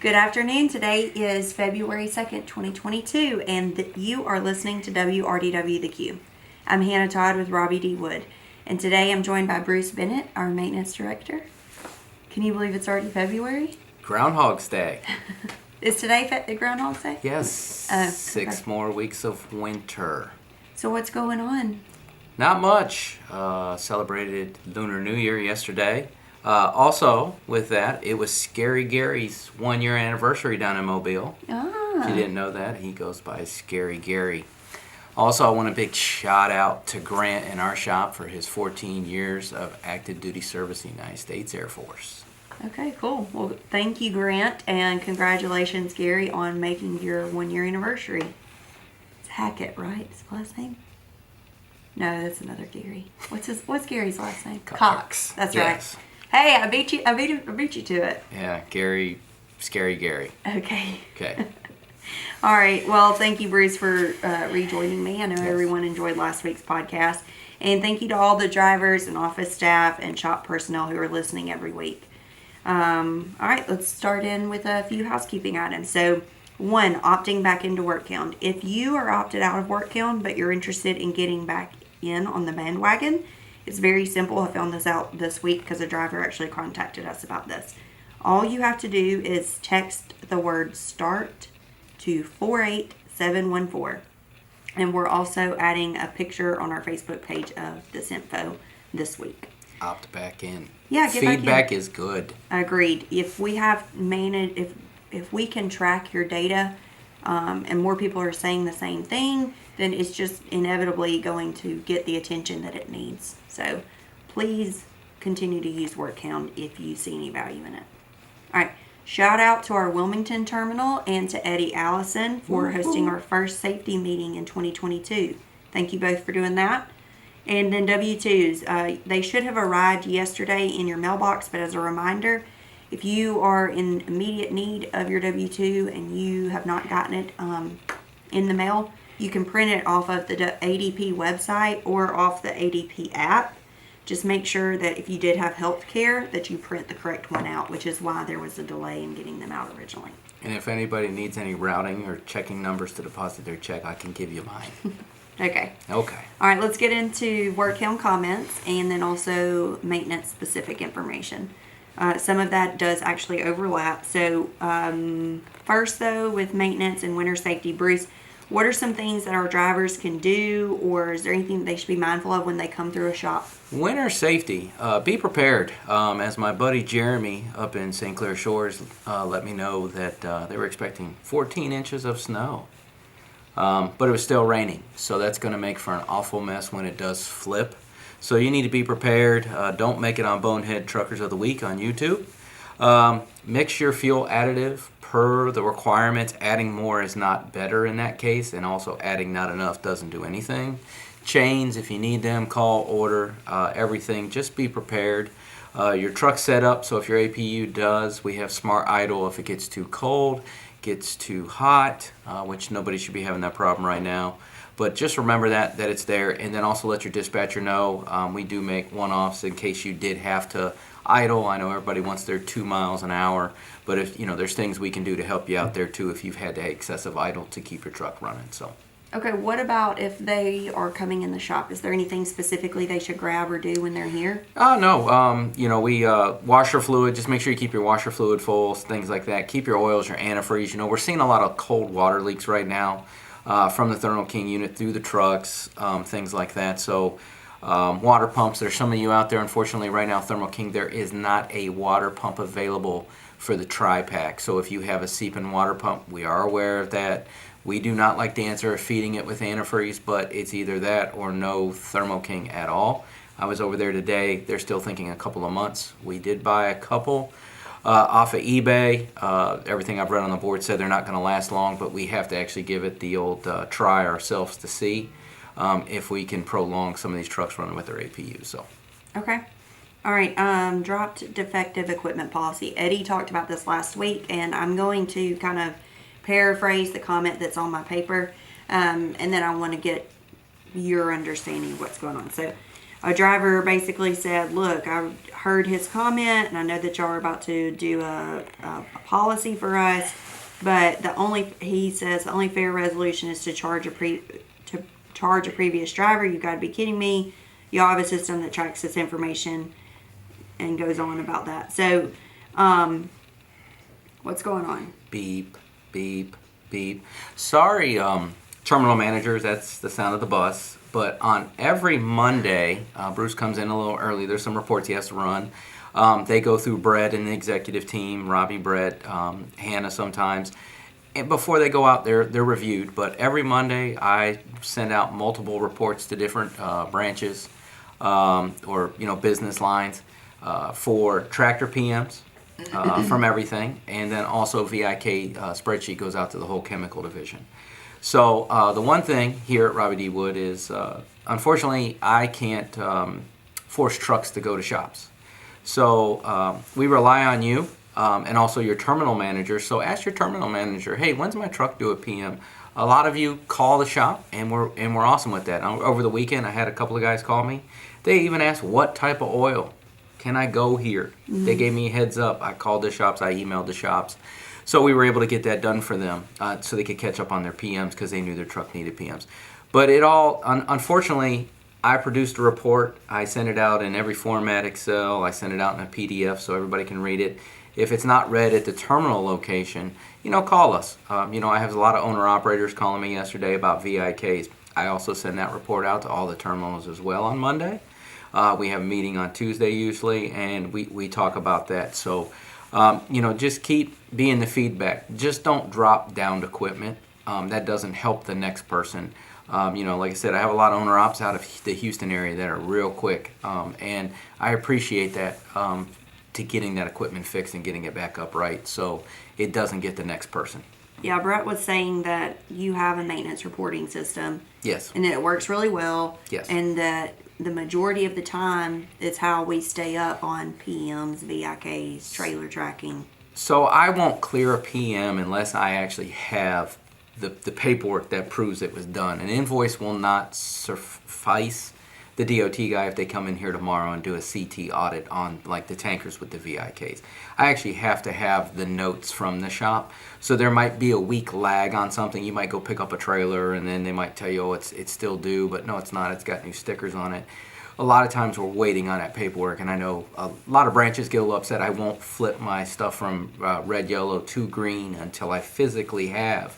Good afternoon. Today is February 2nd, 2022, and you are listening to WRDW the Q. I'm Hannah Todd with Robbie D. And today I'm joined by Bruce Bennett, our maintenance director. Can you believe it's already February? Groundhog's Day. Is today Groundhog's Day? Yes. 6 more weeks of winter. So what's going on? Not much. Celebrated Lunar New Year yesterday. Also, with that, it was Scary Gary's 1-year anniversary down in Mobile. Ah. If you didn't know that, he goes by Scary Gary. Also, I want a big shout out to Grant in our shop for his 14 years of active duty service in the United States Air Force. Okay, cool. Well, thank you, Grant, and congratulations, Gary, on making your 1-year anniversary. It's Hackett, right? His last name? No, that's another Gary. What's Gary's last name? Cox. That's yes. Right. Hey, I beat you to it. Yeah, Scary Gary. Okay. Okay. All right. Well, thank you, Bruce, for rejoining me. I know Yes. Everyone enjoyed last week's podcast. And thank you to all the drivers and office staff and shop personnel who are listening every week. All right, let's start in with a few housekeeping items. So, 1, opting back into WorkHound. If you are opted out of WorkHound, but you're interested in getting back in on the bandwagon, it's very simple. I found this out this week because a driver actually contacted us about this. All you have to do is text the word START to 48714. And we're also adding a picture on our Facebook page of this info this week. Opt back in. Yeah, get back in. Feedback is good. Agreed. If we have if we can track your data, and more people are saying the same thing, then it's just inevitably going to get the attention that it needs. So please continue to use WorkHound if you see any value in it. All right. Shout out to our Wilmington terminal and to Eddie Allison for hosting our first safety meeting in 2022. Thank you both for doing that. And then W-2s. They should have arrived yesterday in your mailbox, but as a reminder, if you are in immediate need of your W-2 and you have not gotten it in the mail, you can print it off of the ADP website or off the ADP app. Just make sure that if you did have health care, that you print the correct one out, which is why there was a delay in getting them out originally. And if anybody needs any routing or checking numbers to deposit their check, I can give you mine. Okay. Okay. All right, let's get into WorkHound comments and then also maintenance-specific information. Some of that does actually overlap. So first, though, with maintenance and winter safety, Bruce, what are some things that our drivers can do, or is there anything they should be mindful of when they come through a shop? Winter safety. Be prepared. As my buddy Jeremy up in St. Clair Shores let me know that they were expecting 14 inches of snow. But it was still raining, so that's going to make for an awful mess when it does flip. So you need to be prepared. Don't make it on Bonehead Truckers of the Week on YouTube. Mix your fuel additive per the requirements. Adding more is not better in that case, and also adding not enough doesn't do anything. Chains, if you need them, call, order, everything. Just be prepared. Your truck set up, so if your APU does, we have smart idle if it gets too cold, gets too hot, which nobody should be having that problem right now. But just remember that it's there, and then also let your dispatcher know. We do make one-offs in case you did have to idle. I know everybody wants their 2 miles an hour, but if there's things we can do to help you out there too if you've had to excessive idle to keep your truck running. So. Okay, what about if they are coming in the shop? Is there anything specifically they should grab or do when they're here? No. We washer fluid. Just make sure you keep your washer fluid full, things like that. Keep your oils, your antifreeze. We're seeing a lot of cold water leaks right now from the Thermo King unit through the trucks, things like that. So water pumps, there's some of you out there, unfortunately, right now, Thermo King, there is not a water pump available for the tri-pack. So if you have a seeping water pump, we are aware of that. We do not like the answer of feeding it with antifreeze, but it's either that or no Thermo King at all. I was over there today. They're still thinking a couple of months. We did buy a couple off of eBay. Everything I've read on the board said they're not going to last long, but we have to actually give it the old try ourselves to see if we can prolong some of these trucks running with their APU. So. Okay. All right. Dropped defective equipment policy. Eddie talked about this last week, and I'm going to kind of paraphrase the comment that's on my paper, and then I want to get your understanding of what's going on. So a driver basically said, look, I heard his comment, and I know that y'all are about to do a policy for us. But he says the only fair resolution is to charge a previous driver. You got to be kidding me! Y'all have a system that tracks this information and goes on about that. So, what's going on? Beep, beep, beep. Sorry, terminal managers. That's the sound of the bus. But on every Monday, Bruce comes in a little early. There's some reports he has to run. They go through Brett and the executive team, Robbie, Brett, Hannah sometimes. And before they go out, they're reviewed. But every Monday, I send out multiple reports to different branches or business lines for tractor PMs from everything. And then also VIK spreadsheet goes out to the whole chemical division. So the one thing here at Robbie D Wood is, unfortunately, I can't force trucks to go to shops. So we rely on you and also your terminal manager. So ask your terminal manager, hey, when's my truck due a PM? A lot of you call the shop, and we're awesome with that. Over the weekend, I had a couple of guys call me. They even asked, what type of oil can I go here? Mm-hmm. They gave me a heads up. I called the shops. I emailed the shops. So we were able to get that done for them so they could catch up on their PMs because they knew their truck needed PMs. But it all, unfortunately, I produced a report. I sent it out in every format, Excel. I sent it out in a PDF so everybody can read it. If it's not read at the terminal location, call us. I have a lot of owner-operators calling me yesterday about VIKs. I also send that report out to all the terminals as well on Monday. We have a meeting on Tuesday usually, and we talk about that. So, just keep being the feedback. Just don't drop downed equipment. That doesn't help the next person. Like I said, I have a lot of owner ops out of the Houston area that are real quick, and I appreciate that to getting that equipment fixed and getting it back up right so it doesn't get the next person. Yeah, Brett was saying that you have a maintenance reporting system. Yes. And that it works really well. Yes. And that the majority of the time, it's how we stay up on PMs, VIKs, trailer tracking. So I won't clear a PM unless I actually have the paperwork that proves it was done. An invoice will not suffice the DOT guy if they come in here tomorrow and do a CT audit on like the tankers with the VIKs. I actually have to have the notes from the shop. So there might be a week lag on something. You might go pick up a trailer and then they might tell you, oh, it's still due, but no, it's not. It's got new stickers on it. A lot of times we're waiting on that paperwork, and I know a lot of branches get a little upset. I won't flip my stuff from red, yellow to green until I physically have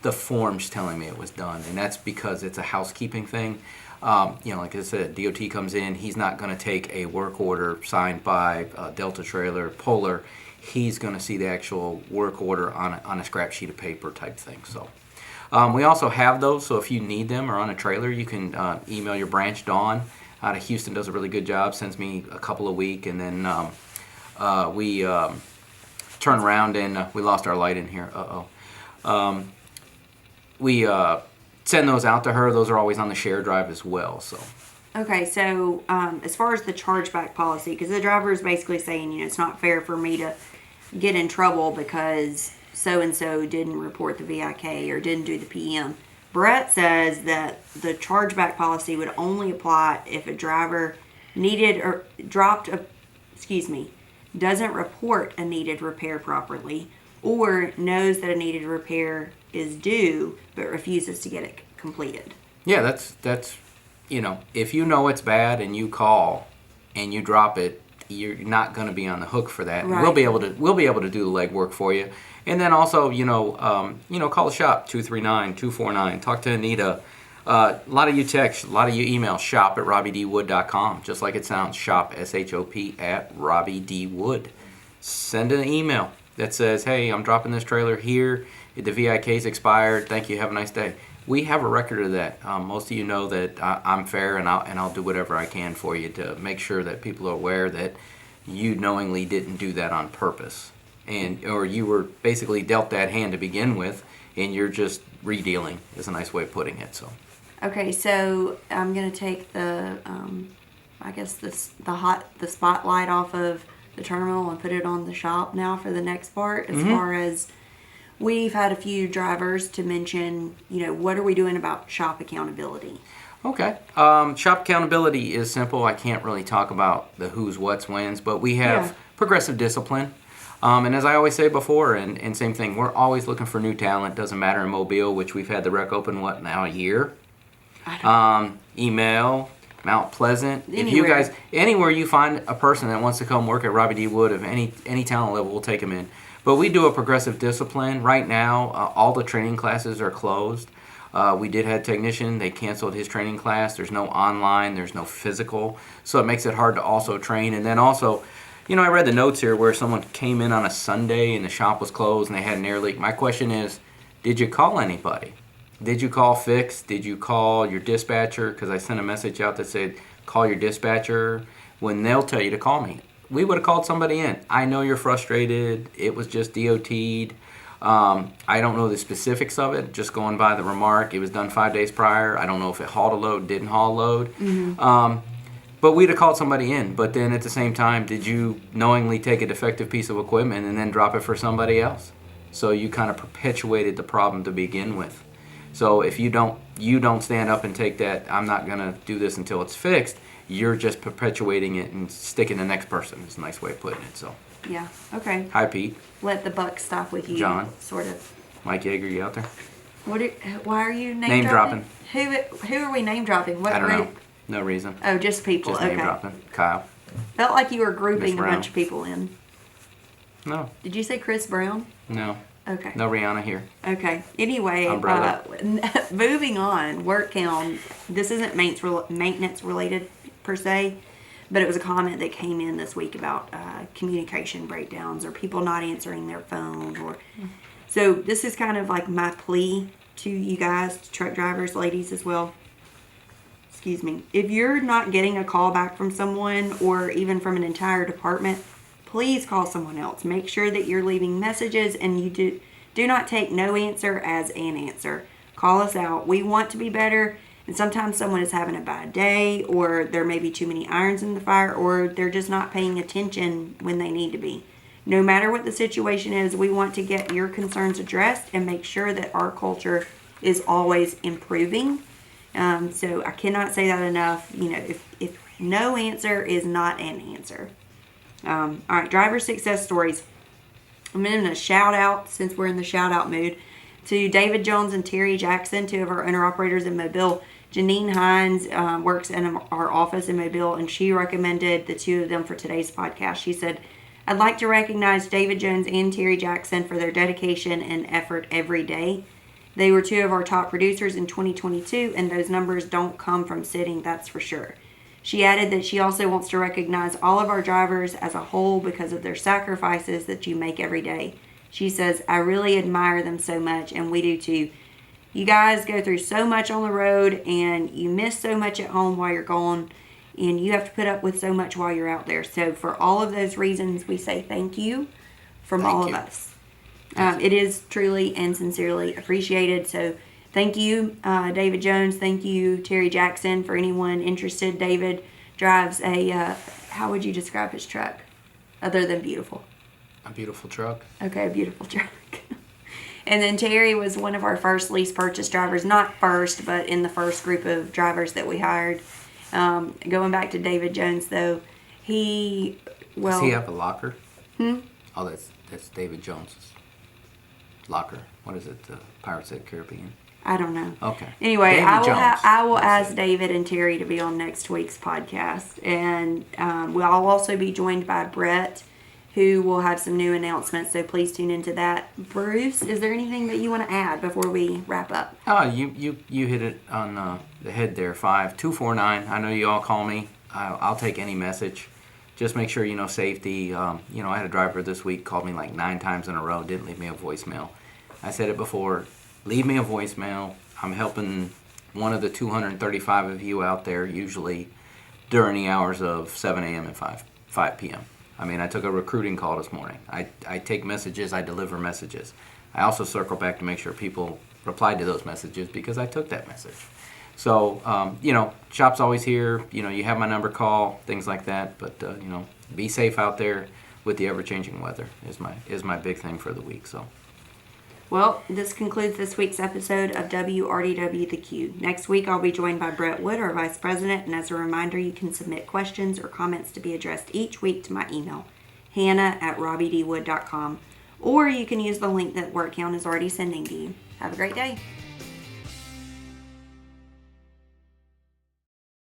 the forms telling me it was done, and that's because it's a housekeeping thing. Like I said, DOT comes in, he's not going to take a work order signed by Delta Trailer, Polar. He's going to see the actual work order on a scrap sheet of paper type thing. So we also have those, so if you need them or on a trailer, you can email your branch. Dawn out of Houston does a really good job, sends me a couple a week, and then we turn around and we lost our light in here. We send those out to her. Those are always on the share drive as well. So. Okay, so as far as the chargeback policy, because the driver is basically saying, it's not fair for me to get in trouble because so-and-so didn't report the VIK or didn't do the PM. Brett says that the chargeback policy would only apply if a driver needed or doesn't report a needed repair properly or knows that a needed repair is due but refuses to get it completed. Yeah, that's if you know it's bad and you call and you drop it, you're not going to be on the hook for that. Right. We'll be able to do the legwork for you. And then also, call the shop 239-249. Talk to Anita. A lot of you text, a lot of you email shop@robbiedwood.com, just like it sounds. Shop SHOP @robbiedwood. Send an email that says, "Hey, I'm dropping this trailer here. The VIK's expired. Thank you. Have a nice day." We have a record of that. Most of you know that I'm fair, and I'll do whatever I can for you to make sure that people are aware that you knowingly didn't do that on purpose, or you were basically dealt that hand to begin with, and you're just redealing. Is a nice way of putting it. So. Okay, so I'm gonna take the spotlight off of the terminal and put it on the shop now for the next part. As far as we've had a few drivers to mention, what are we doing about shop accountability? Okay. Shop accountability is simple. I can't really talk about the who's, what's, when's, but we have progressive discipline. And as I always say before, and same thing, we're always looking for new talent. Doesn't matter in Mobile, which we've had the rec open, a year? Email, Mount Pleasant. Anywhere. If you guys, anywhere you find a person that wants to come work at Robbie D Wood of any talent level, we'll take them in. But we do a progressive discipline. Right now, all the training classes are closed. We did have a technician. They canceled his training class. There's no online. There's no physical. So it makes it hard to also train. And then also, I read the notes here where someone came in on a Sunday and the shop was closed and they had an air leak. My question is, did you call anybody? Did you call Fix? Did you call your dispatcher? Because I sent a message out that said, call your dispatcher when they'll tell you to call me. We would have called somebody in. I know you're frustrated. It was just DOT'd. I don't know the specifics of it, just going by the remark. It was done 5 days prior. I don't know if it hauled a load, didn't haul a load. Mm-hmm. But we'd have called somebody in. But then at the same time, did you knowingly take a defective piece of equipment and then drop it for somebody else? So you kind of perpetuated the problem to begin with. So if you don't stand up and take that, I'm not going to do this until it's fixed, you're just perpetuating it and sticking the next person is a nice way of putting it. So. Yeah, okay. Hi, Pete. Let the buck stop with you. John. Sort of. Mike Yeager, you out there? Why are you name dropping? Who are we name dropping? What I don't group? know. No reason. Oh, just people. Just okay. name dropping. Kyle. Felt like you were grouping Miss a Brown. bunch of people in. No. Did you say Chris Brown? No. Okay. No Rihanna here. Okay. Anyway, Umbrella. Moving on. WorkHound. This isn't maintenance related per se, but it was a comment that came in this week about communication breakdowns or people not answering their phone. So this is kind of like my plea to you guys, to truck drivers, ladies as well. Excuse me. If you're not getting a call back from someone or even from an entire department, please call someone else. Make sure that you're leaving messages and you do not take no answer as an answer. Call us out. We want to be better. And sometimes someone is having a bad day, or there may be too many irons in the fire, or they're just not paying attention when they need to be. No matter what the situation is, we want to get your concerns addressed and make sure that our culture is always improving. So I cannot say that enough. If no answer is not an answer. All right, driver success stories. I'm going to shout out, since we're in the shout out mood, to David Jones and Terry Jackson, two of our owner operators in Mobile. Janine Hines works in our office in Mobile, and she recommended the two of them for today's podcast. She said, I'd like to recognize David Jones and Terry Jackson for their dedication and effort every day. They were two of our top producers in 2022, and those numbers don't come from sitting, that's for sure. She added that she also wants to recognize all of our drivers as a whole because of their sacrifices that you make every day. She says, I really admire them so much, and we do too. You guys go through so much on the road, and you miss so much at home while you're gone, and you have to put up with so much while you're out there. So for all of those reasons, we say thank you from all of us. It is truly and sincerely appreciated. So thank you, David Jones. Thank you, Terry Jackson. For anyone interested, David drives a, how would you describe his truck other than beautiful? A beautiful truck. Okay, a beautiful truck. And then Terry was one of our first lease purchase drivers. Not first, but in the first group of drivers that we hired. Going back to David Jones, though, Does he have a locker? Oh, that's David Jones's locker. What is it? The Pirates of the Caribbean? I don't know. Okay. Anyway, David I will Jones. ask David and Terry to be on next week's podcast. And we'll also be joined by Brett, who will have some new announcements. So please tune into that. Bruce, is there anything that you want to add before we wrap up? Oh, you hit it on the head there. 5249. I know you all call me. I'll take any message. Just make sure you know safety. I had a driver this week called me like 9 times in a row. Didn't leave me a voicemail. I said it before. Leave me a voicemail. I'm helping one of the 235 of you out there, usually during the hours of 7 a.m. and 5 p.m. I mean, I took a recruiting call this morning. I take messages. I deliver messages. I also circle back to make sure people replied to those messages because I took that message. So, shop's always here. You have my number, call, things like that. But, be safe out there with the ever-changing weather is my big thing for the week. So, Well, this concludes this week's episode of WRDW the Q. Next week, I'll be joined by Brett Wood, our Vice President, and as a reminder, you can submit questions or comments to be addressed each week to my email, hannah@robbiedwood.com, or you can use the link that WorkHound is already sending to you. Have a great day.